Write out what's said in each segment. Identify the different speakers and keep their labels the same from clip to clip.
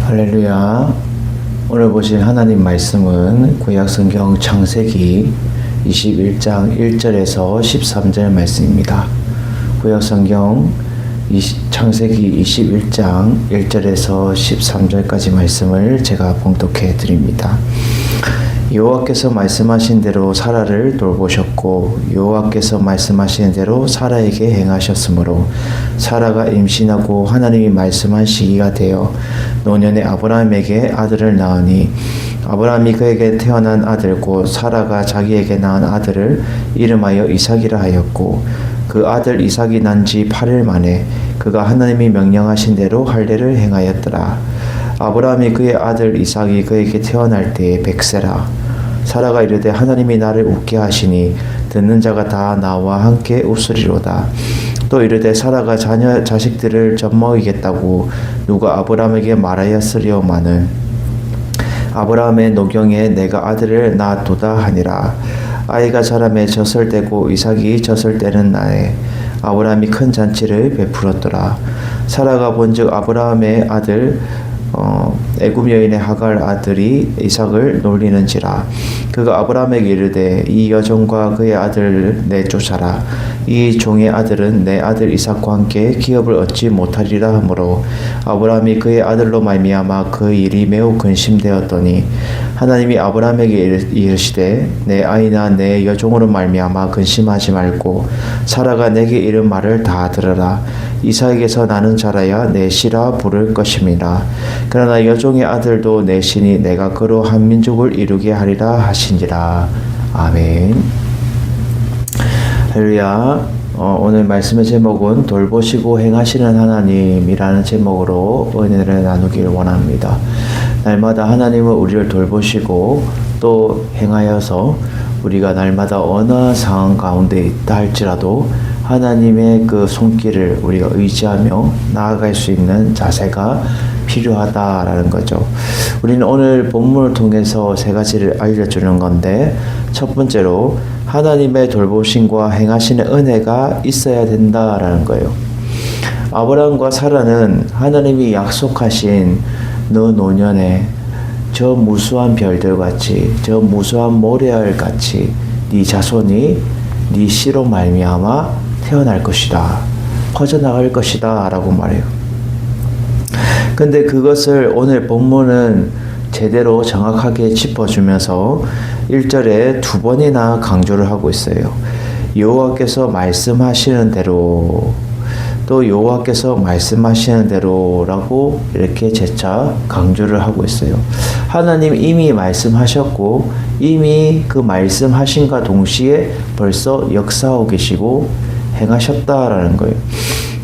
Speaker 1: 할렐루야. 오늘 보실 하나님 말씀은 구약성경 창세기 21장 1절에서 13절 말씀입니다. 구약성경 창세기 21장 1절에서 13절까지 말씀을 제가 봉독해 드립니다. 여호와께서 말씀하신 대로 사라를 돌보셨고 여호와께서 말씀하신 대로 사라에게 행하셨으므로 사라가 임신하고 하나님이 말씀한 시기가 되어 노년에 아브라함에게 아들을 낳으니 아브라함이 그에게 태어난 아들 곧 사라가 자기에게 낳은 아들을 이름하여 이삭이라 하였고 그 아들 이삭이 난 지 8일 만에 그가 하나님이 명령하신 대로 할례를 행하였더라. 아브라함이 그의 아들 이삭이 그에게 태어날 때에 100세라. 사라가 이르되 하나님이 나를 웃게 하시니 듣는 자가 다 나와 함께 웃으리로다. 또 이르되 사라가 자식들을 젖먹이겠다고 누가 아브라함에게 말하였으리오마는 아브라함의 노경에 내가 아들을 낳았도다 하니라. 아이가 자라매 젖을 떼고 이삭이 젖을 떼는 날에 아브라함이 큰 잔치를 베풀었더라. 사라가 본즉 아브라함의 아들 애굽 여인의 하갈 아들이 이삭을 놀리는지라. 그가 아브라함에게 이르되 이 여종과 그의 아들을 내쫓아라. 이 종의 아들은 내 아들 이삭과 함께 기업을 얻지 못하리라 하므로 아브라함이 그의 아들로 말미암아 그 일이 매우 근심되었더니 하나님이 아브라함에게 이르시되 내 아이나 내 여종으로 말미암아 근심하지 말고 사라가 내게 이른 말을 다 들으라. 이삭에게서 나는 자라야 내 씨라 부를 것임이라. 그러나 여종의 아들도 내 신이 내가 그로 한 민족을 이루게 하리라 하신지라. 아멘. 할렐루야. 오늘 말씀의 제목은 돌보시고 행하시는 하나님이라는 제목으로 은혜를 나누길 원합니다. 날마다 하나님은 우리를 돌보시고 또 행하여서 우리가 날마다 어느 상황 가운데 있다 할지라도 하나님의 그 손길을 우리가 의지하며 나아갈 수 있는 자세가 필요하다라는 거죠. 우리는 오늘 본문을 통해서 세 가지를 알려주는 건데, 첫 번째로 하나님의 돌보심과 행하시는 은혜가 있어야 된다라는 거예요. 아브라함과 사라는 하나님이 약속하신 너 노년에 저 무수한 별들같이 저 무수한 모래알같이 네 자손이 네 씨로 말미암아 태어날 것이다. 퍼져나갈 것이다 라고 말해요. 근데 그것을 오늘 본문은 제대로 정확하게 짚어주면서 1절에 두 번이나 강조를 하고 있어요. 여호와께서 말씀하시는 대로, 또 여호와께서 말씀하시는 대로라고 이렇게 재차 강조를 하고 있어요. 하나님 이미 말씀하셨고 이미 그 말씀하신과 동시에 벌써 역사하고 계시고 행하셨다라는 거예요.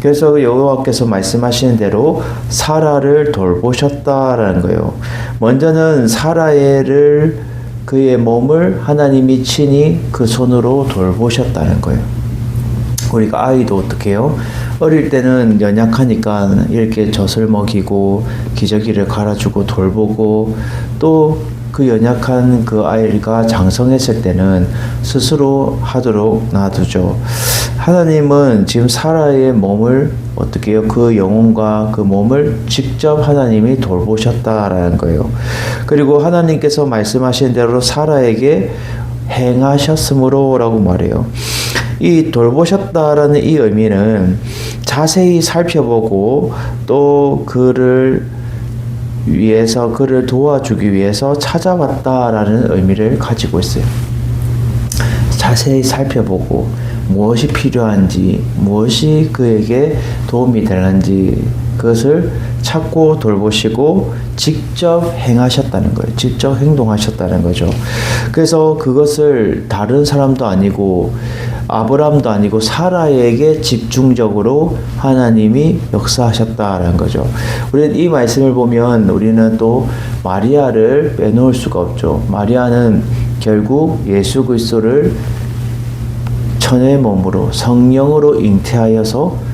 Speaker 1: 그래서 여호와께서 말씀하시는 대로 사라를 돌보셨다라는 거예요. 먼저는 사라를 그의 몸을 하나님이 친히 그 손으로 돌보셨다는 거예요. 우리가 아이도 어떻게 해요? 어릴 때는 연약하니까 이렇게 젖을 먹이고 기저귀를 갈아주고 돌보고 또 그 연약한 그 아이가 장성했을 때는 스스로 하도록 놔두죠. 하나님은 지금 사라의 몸을 어떻게 해요? 그 영혼과 그 몸을 직접 하나님이 돌보셨다라는 거예요. 그리고 하나님께서 말씀하신 대로 사라에게 행하셨으므로 라고 말해요. 이 돌보셨다라는 이 의미는 자세히 살펴보고 또 그를 도와주기 위해서 찾아왔다라는 의미를 가지고 있어요. 자세히 살펴보고 무엇이 필요한지, 무엇이 그에게 도움이 되는지 그것을 찾고 돌보시고 직접 행하셨다는 거예요. 직접 행동하셨다는 거죠. 그래서 그것을 다른 사람도 아니고 아브라함도 아니고 사라에게 집중적으로 하나님이 역사하셨다라는 거죠. 우리는 이 말씀을 보면 우리는 또 마리아를 빼놓을 수가 없죠. 마리아는 결국 예수 그리스도를 천의 몸으로 성령으로 잉태하여서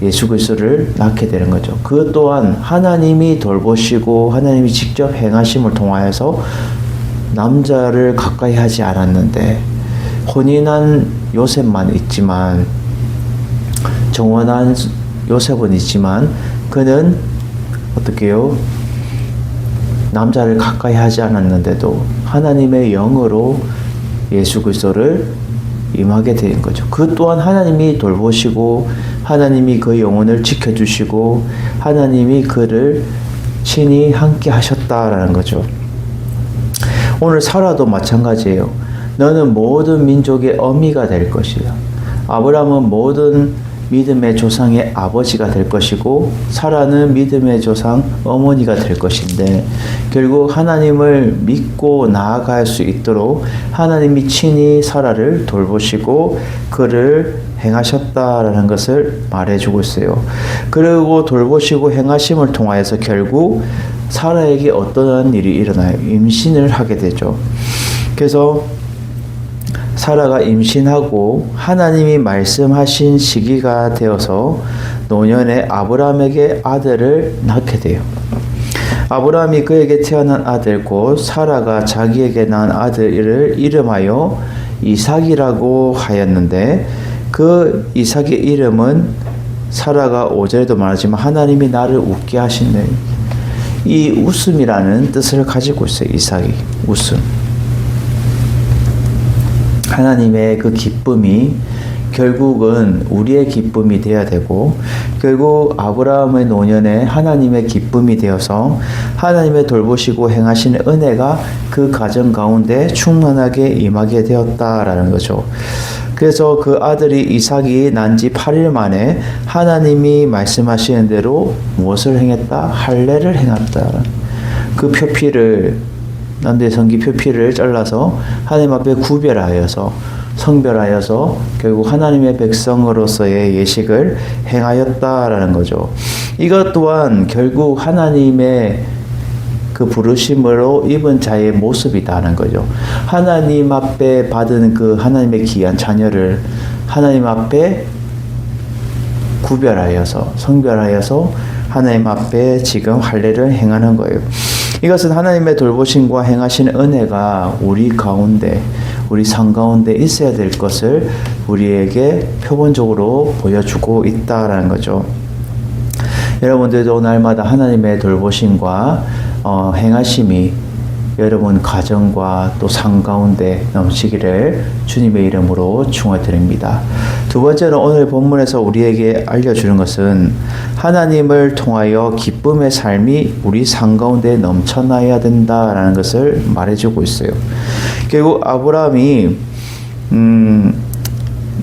Speaker 1: 예수 그리스도를 낳게 되는 거죠. 그 또한 하나님이 돌보시고 하나님이 직접 행하심을 통하여서 남자를 가까이 하지 않았는데 혼인한 요셉만 있지만 정원한 요셉은 있지만 그는 어떻게 해요? 남자를 가까이 하지 않았는데도 하나님의 영으로 예수 그리스도를 임하게 된 거죠. 그 또한 하나님이 돌보시고 하나님이 그 영혼을 지켜주시고 하나님이 그를 친히 함께 하셨다라는 거죠. 오늘 사라도 마찬가지예요. 너는 모든 민족의 어미가 될 것이야. 아브라함은 모든 믿음의 조상의 아버지가 될 것이고 사라는 믿음의 조상 어머니가 될 것인데 결국 하나님을 믿고 나아갈 수 있도록 하나님이 친히 사라를 돌보시고 그를 행하셨다라는 것을 말해주고 있어요. 그리고 돌보시고 행하심을 통하여서 결국 사라에게 어떠한 일이 일어나요? 임신을 하게 되죠. 그래서 사라가 임신하고 하나님이 말씀하신 시기가 되어서 노년에 아브라함에게 아들을 낳게 돼요. 아브라함이 그에게 태어난 아들 곧 사라가 자기에게 낳은 아들을 이름하여 이삭이라고 하였는데 그 이삭의 이름은 사라가 5절에도 말하지만 하나님이 나를 웃게 하신다. 이 웃음이라는 뜻을 가지고 있어요. 이삭이 웃음. 하나님의 그 기쁨이 결국은 우리의 기쁨이 되어야 되고 결국 아브라함의 노년에 하나님의 기쁨이 되어서 하나님의 돌보시고 행하시는 은혜가 그 가정 가운데 충만하게 임하게 되었다라는 거죠. 그래서 그 아들이 이삭이 난 지 8일 만에 하나님이 말씀하시는 대로 무엇을 행했다? 할례를 행했다. 그 표피를 남대 성기 표피를 잘라서 하나님 앞에 구별하여서 성별하여서 결국 하나님의 백성으로서의 예식을 행하였다라는 거죠. 이것 또한 결국 하나님의 그 부르심으로 입은 자의 모습이다는 거죠. 하나님 앞에 받은 그 하나님의 귀한 자녀를 하나님 앞에 구별하여서 성별하여서 하나님 앞에 지금 할례를 행하는 거예요. 이것은 하나님의 돌보심과 행하신 은혜가 우리 가운데 우리 삶 가운데 있어야 될 것을 우리에게 표본적으로 보여주고 있다라는 거죠. 여러분들도 날마다 하나님의 돌보심과 행하심이 여러분 가정과 또 삶 가운데 넘치기를 주님의 이름으로 축원드립니다. 두 번째는 오늘 본문에서 우리에게 알려주는 것은 하나님을 통하여 기쁨의 삶이 우리 삶 가운데 넘쳐나야 된다라는 것을 말해주고 있어요. 결국 아브라함이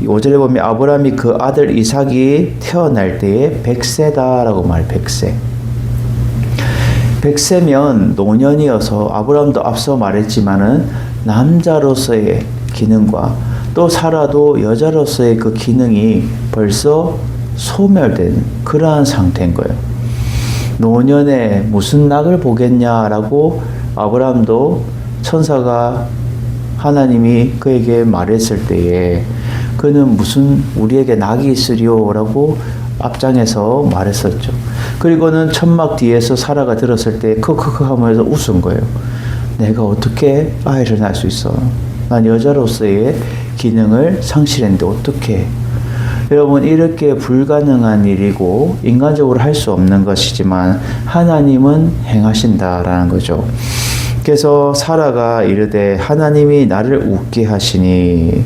Speaker 1: 5절에 보면 아브라함이 그 아들 이삭이 태어날 때에 100세다라고 말 100세. 100세면 노년이어서 아브라함도 앞서 말했지만은 남자로서의 기능과 또 사라도 여자로서의 그 기능이 벌써 소멸된 그러한 상태인 거예요. 노년에 무슨 낙을 보겠냐라고 아브라함도 천사가 하나님이 그에게 말했을 때에 그는 무슨 우리에게 낙이 있으리오라고 앞장에서 말했었죠. 그리고는 천막 뒤에서 사라가 들었을 때 크크크 하면서 웃은 거예요. 내가 어떻게 아이를 낳을 수 있어? 난 여자로서의 기능을 상실했는데 어떻게? 여러분 이렇게 불가능한 일이고 인간적으로 할 수 없는 것이지만 하나님은 행하신다라는 거죠. 그래서 사라가 이르되 하나님이 나를 웃게 하시니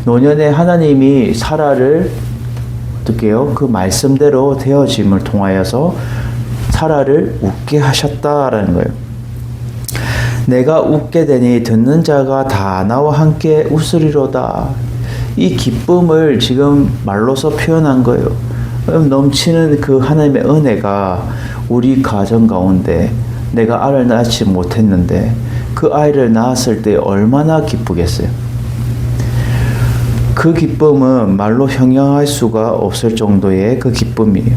Speaker 1: 노년에 하나님이 사라를 어떻게 해요? 그 말씀대로 되어짐을 통하여서 사라를 웃게 하셨다라는 거예요. 내가 웃게 되니 듣는 자가 다 나와 함께 웃으리로다. 이 기쁨을 지금 말로서 표현한 거예요. 넘치는 그 하나님의 은혜가 우리 가정 가운데 내가 아이를 낳지 못했는데 그 아이를 낳았을 때 얼마나 기쁘겠어요. 그 기쁨은 말로 형용할 수가 없을 정도의 그 기쁨이에요.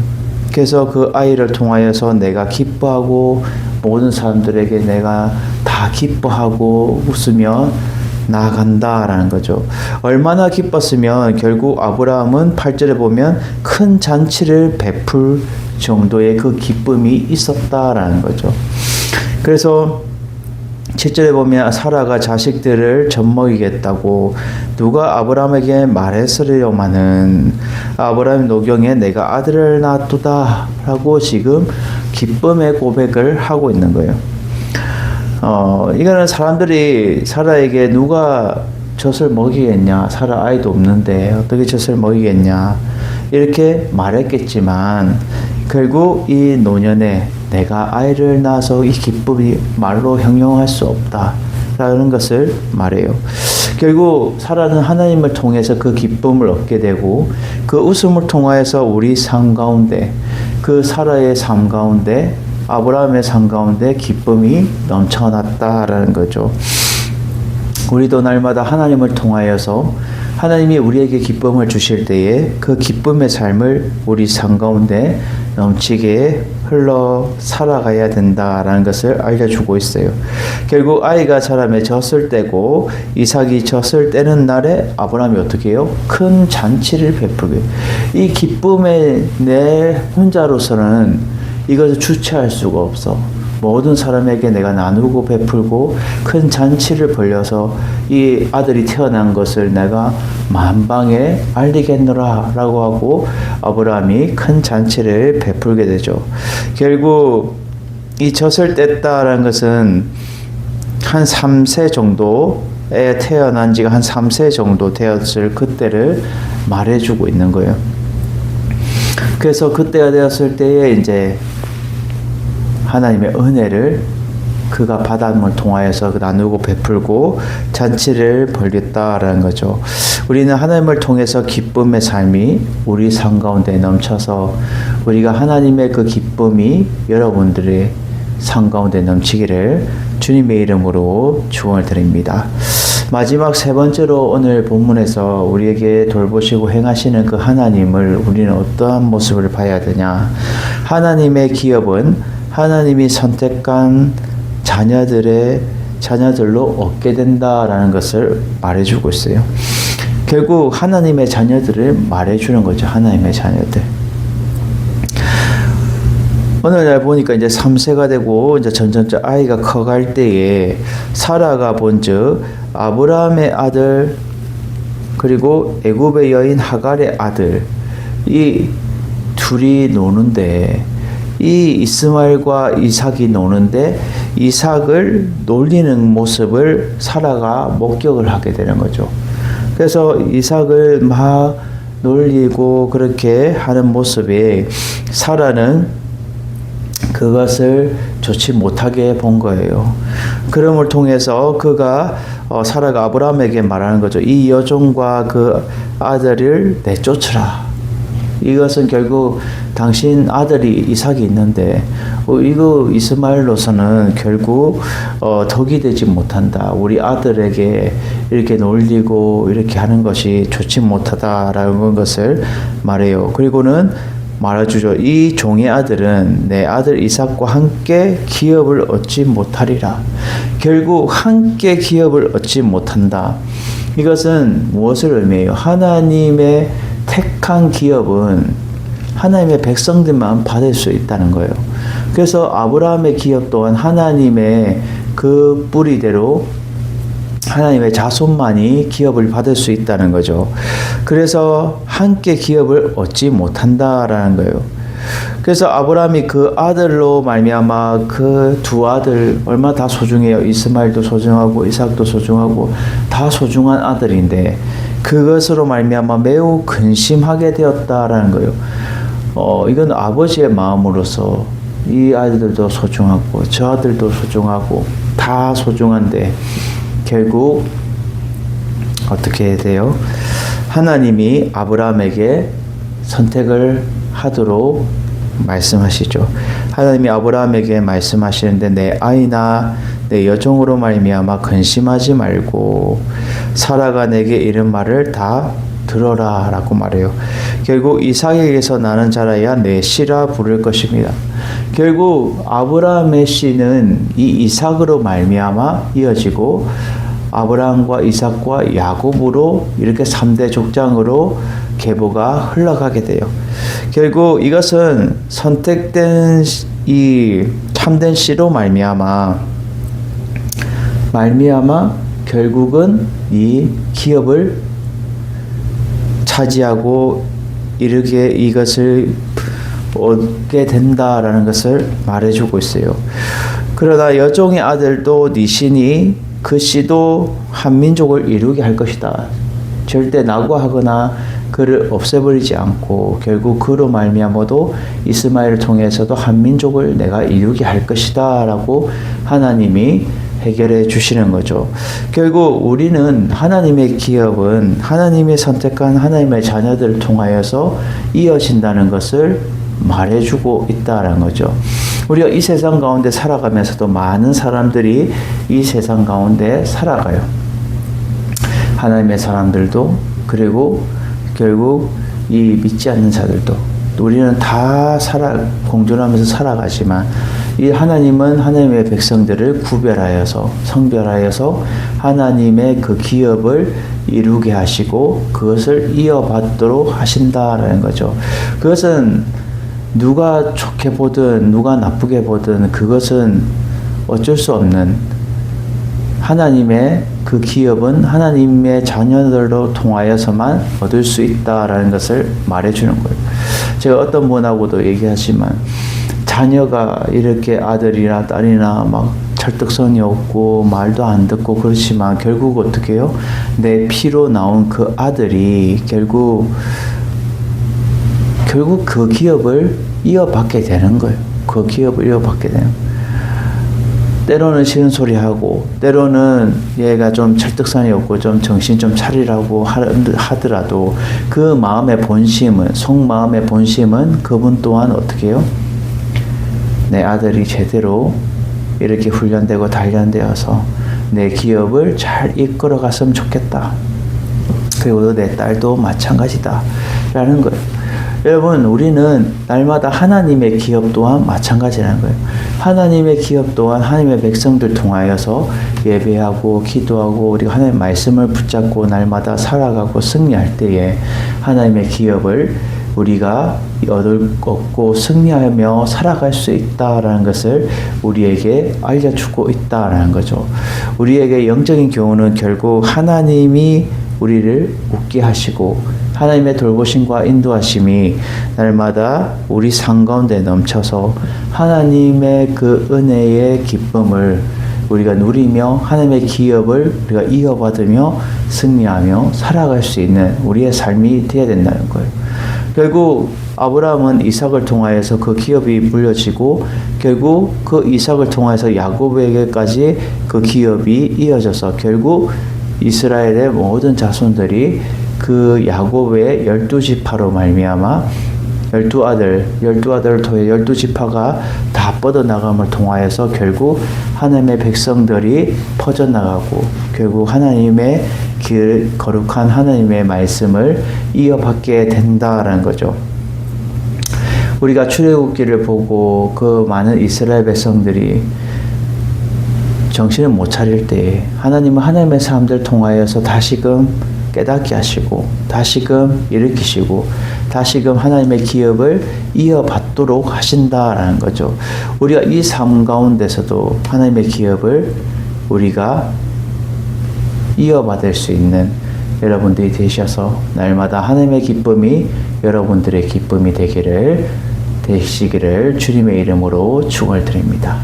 Speaker 1: 그래서 그 아이를 통하여서 내가 기뻐하고 모든 사람들에게 내가 다 기뻐하고 웃으며 나아간다라는 거죠. 얼마나 기뻤으면 결국 아브라함은 8절에 보면 큰 잔치를 베풀 정도의 그 기쁨이 있었다라는 거죠. 그래서 7절에 보면 사라가 자식들을 젖먹이겠다고 누가 아브라함에게 말했으려마는 아브라함 노경에 내가 아들을 낳았도다 라고 지금 기쁨의 고백을 하고 있는 거예요. 이거는 사람들이 사라에게 누가 젖을 먹이겠냐, 사라 아이도 없는데 어떻게 젖을 먹이겠냐 이렇게 말했겠지만 결국 이 노년에 내가 아이를 낳아서 이 기쁨이 말로 형용할 수 없다 라는 것을 말해요. 결국 사라는 하나님을 통해서 그 기쁨을 얻게 되고 그 웃음을 통하여서 우리 삶 가운데, 그 사라의 삶 가운데, 아브라함의 삶 가운데 기쁨이 넘쳐났다라는 거죠. 우리도 날마다 하나님을 통하여서 하나님이 우리에게 기쁨을 주실 때에 그 기쁨의 삶을 우리 삶 가운데 넘치게 흘러 살아가야 된다라는 것을 알려주고 있어요. 결국 아이가 자라며 젖을 떼고 이삭이 젖을 떼는 날에 아브라함이 어떻게 해요? 큰 잔치를 베풀게. 이 기쁨에 내 혼자로서는 이것을 주체할 수가 없어. 모든 사람에게 내가 나누고 베풀고 큰 잔치를 벌려서 이 아들이 태어난 것을 내가 만방에 알리겠노라 라고 하고 아브라함이 큰 잔치를 베풀게 되죠. 결국 이 젖을 뗐다라는 것은 한 3세 정도에 태어난 지가 한 3세 정도 되었을 그때를 말해주고 있는 거예요. 그래서 그때가 되었을 때에 이제 하나님의 은혜를 그가 받음을 통하여서 나누고 베풀고 잔치를 벌였다라는 거죠. 우리는 하나님을 통해서 기쁨의 삶이 우리 삶 가운데 넘쳐서 우리가 하나님의 그 기쁨이 여러분들의 삶 가운데 넘치기를 주님의 이름으로 축원을 드립니다. 마지막 세 번째로 오늘 본문에서 우리에게 돌보시고 행하시는 그 하나님을 우리는 어떠한 모습을 봐야 되냐? 하나님의 기업은 하나님이 선택한 자녀들로 얻게 된다라는 것을 말해주고 있어요. 결국 하나님의 자녀들을 말해주는 거죠. 하나님의 자녀들. 오늘날 보니까 이제 3세가 되고 이제 점점 아이가 커갈 때에 사라가 본즉 아브라함의 아들 그리고 애굽의 여인 하갈의 아들 이 둘이 노는데 이 이스마엘과 이삭이 노는데 이삭을 놀리는 모습을 사라가 목격을 하게 되는 거죠. 그래서 이삭을 막 놀리고 그렇게 하는 모습에 사라는 그것을 좋지 못하게 본 거예요. 그럼을 통해서 그가 사라가 아브라함에게 말하는 거죠. 이 여종과 그 아들을 내쫓으라. 이것은 결국 당신 아들이 이삭이 있는데 이거 이스마엘로서는 결국 덕이 되지 못한다. 우리 아들에게 이렇게 놀리고 이렇게 하는 것이 좋지 못하다라는 것을 말해요. 그리고는 말해주죠. 이 종의 아들은 내 아들 이삭과 함께 기업을 얻지 못하리라. 결국 함께 기업을 얻지 못한다. 이것은 무엇을 의미해요? 하나님의 택한 기업은 하나님의 백성들만 받을 수 있다는 거예요. 그래서 아브라함의 기업 또한 하나님의 그 뿌리대로 하나님의 자손만이 기업을 받을 수 있다는 거죠. 그래서 함께 기업을 얻지 못한다라는 거예요. 그래서 아브라함이 그 아들로 말미암아 그 두 아들 얼마나 다 소중해요. 이스마엘도 소중하고 이삭도 소중하고 다 소중한 아들인데 그것으로 말미암아 매우 근심하게 되었다라는 거예요. 이건 아버지의 마음으로서 이 아이들도 소중하고 저 아들도 소중하고 다 소중한데 결국 어떻게 돼요? 하나님이 아브라함에게 선택을 하도록 말씀하시죠. 하나님이 아브라함에게 말씀하시는데 내 아이나 내 여종으로 말미암아 근심하지 말고 사라가 내게 이른 말을 다 들어라 라고 말해요. 결국 이삭에게서 나는 자라야 내 씨라 부를 것입니다. 결국 아브라함의 씨는 이 이삭으로 말미암아 이어지고 아브라함과 이삭과 야곱으로 이렇게 3대 족장으로 계보가 흘러가게 돼요. 결국 이것은 선택된 이 참된 씨로 말미암아 결국은 이 기업을 차지하고 이렇게 이것을 얻게 된다라는 것을 말해주고 있어요. 그러나 여종의 아들도 네 신이 그 씨도 한 민족을 이루게 할 것이다. 절대 낙오하거나 그를 없애버리지 않고 결국 그로 말미암아도 이스마엘을 통해서도 한 민족을 내가 이루게 할 것이다 라고 하나님이 해결해 주시는 거죠. 결국 우리는 하나님의 기업은 하나님이 선택한 하나님의 자녀들을 통하여서 이어진다는 것을 말해주고 있다는 거죠. 우리가 이 세상 가운데 살아가면서도 많은 사람들이 이 세상 가운데 살아가요. 하나님의 사람들도 그리고 결국 이 믿지 않는 자들도 우리는 다 공존하면서 살아가지만 이 하나님은 하나님의 백성들을 구별하여서 성별하여서 하나님의 그 기업을 이루게 하시고 그것을 이어받도록 하신다라는 거죠. 그것은 누가 좋게 보든 누가 나쁘게 보든 그것은 어쩔 수 없는 하나님의 그 기업은 하나님의 자녀들로 통하여서만 얻을 수 있다라는 것을 말해주는 거예요. 제가 어떤 분하고도 얘기하지만 자녀가 이렇게 아들이나 딸이나 막 설득성이 없고 말도 안 듣고 그렇지만 결국 어떻게 해요? 내 피로 나온 그 아들이 결국 그 기업을 이어받게 되는 거예요. 그 기업을 이어받게 되는 거예요. 때로는 싫은 소리 하고 때로는 얘가 좀 설득성이 없고 좀 정신 좀 차리라고 하더라도 그 마음의 본심은 속마음의 본심은 그분 또한 어떻게 해요? 내 아들이 제대로 이렇게 훈련되고 단련되어서 내 기업을 잘 이끌어 갔으면 좋겠다. 그리고 내 딸도 마찬가지다 라는 거예요. 여러분 우리는 날마다 하나님의 기업 또한 마찬가지라는 거예요. 하나님의 기업 또한 하나님의 백성들 통하여서 예배하고 기도하고 우리가 하나님의 말씀을 붙잡고 날마다 살아가고 승리할 때에 하나님의 기업을 우리가 얻고 승리하며 살아갈 수 있다라는 것을 우리에게 알려주고 있다라는 거죠. 우리에게 영적인 교훈은 결국 하나님이 우리를 웃게 하시고 하나님의 돌보심과 인도하심이 날마다 우리 삶 가운데 넘쳐서 하나님의 그 은혜의 기쁨을 우리가 누리며 하나님의 기업을 우리가 이어받으며 승리하며 살아갈 수 있는 우리의 삶이 되어야 된다는 거예요. 결국 아브라함은 이삭을 통하여서 그 기업이 물려지고 결국 그 이삭을 통하여서 야곱에게까지 그 기업이 이어져서 결국 이스라엘의 모든 자손들이 그 야곱의 12지파로 말미암아 12아들을 통해 12지파가 다 뻗어나감을 통하여서 결국 하나님의 백성들이 퍼져나가고 결국 하나님의 길 거룩한 하나님의 말씀을 이어받게 된다라는 거죠. 우리가 출애굽기를 보고 그 많은 이스라엘 백성들이 정신을 못 차릴 때 하나님은 하나님의 사람들 통하여서 다시금 깨닫게 하시고 다시금 일으키시고 다시금 하나님의 기업을 이어받도록 하신다라는 거죠. 우리가 이 삶 가운데서도 하나님의 기업을 우리가 이어받을 수 있는 여러분들이 되셔서 날마다 하나님의 기쁨이 여러분들의 기쁨이 되시기를 주님의 이름으로 축원을 드립니다.